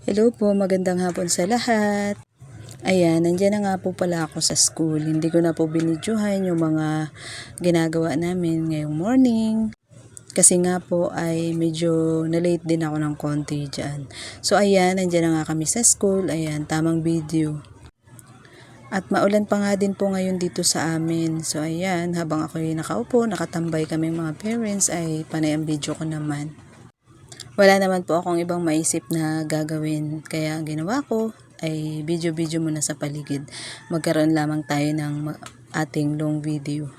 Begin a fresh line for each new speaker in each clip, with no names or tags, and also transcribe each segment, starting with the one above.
Hello po, magandang hapon sa lahat. Ayan, nandiyan na nga po pala ako sa school. Hindi ko na po binidyohan yung mga ginagawa namin ngayong morning. Kasi nga po ay medyo na-late din ako ng konti dyan. So ayan, nandiyan na nga kami sa school. Ayan, tamang video. At maulan pa nga din po ngayon dito sa amin. So ayan, habang ako'y nakaupo, nakatambay kaming mga parents, ay panay ang video ko naman. Wala naman po akong ibang maisip na gagawin. Kaya ang ginawa ko ay video-video muna sa paligid. Magkaroon lamang tayo ng ating long video.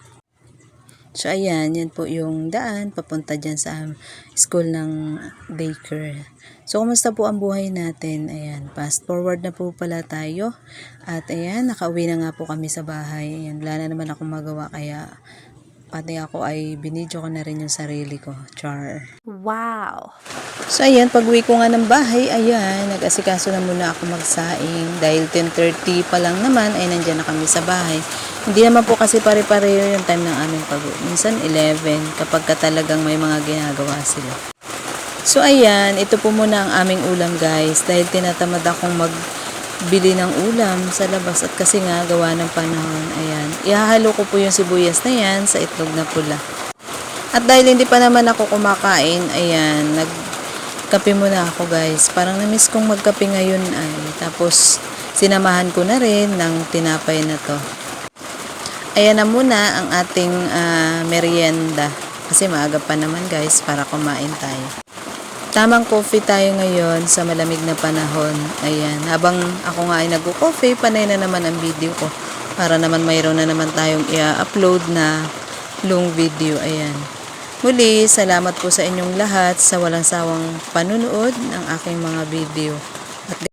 So ayan, yan po yung daan papunta dyan sa school ng daycare. So kumusta po ang buhay natin? Ayan, fast forward na po pala tayo. At ayan, nakauwi na nga po kami sa bahay. Ayan, wala na naman akong magawa kaya pati ako ay binidyo ko na rin yung sarili ko. Char.
Wow!
So ayan, pag uwi ko nga ng bahay, ayan, nag-asikaso na muna ako magsaing. Dahil 10:30 pa lang naman, ay nandyan na kami sa bahay. Hindi naman po kasi pare-pareho yung time ng aming pag-uwi. Minsan 11, kapag ka talagang may mga ginagawa sila. So ayan, ito po muna ang aming ulam guys. Dahil tinatamad akong magbili ng ulam sa labas. At kasi nga, gawa ng panahon, ayan. Ihahalo ko po yung sibuyas na yan sa itlog na pula. At dahil hindi pa naman ako kumakain, ayan, nagkape muna ako guys. Parang na-miss kong magkape ngayon ay. Tapos, sinamahan ko na rin ng tinapay na to. Ayan na muna ang ating merienda. Kasi maaga pa naman guys para kumain tayo. Tamang coffee tayo ngayon sa malamig na panahon. Ayan, habang ako nga ay nagko-coffee, panay na naman ang video ko. Para naman mayroon na naman tayong i-upload na long video. Ayan. Muli, salamat po sa inyong lahat sa walang sawang panunood ng aking mga video. At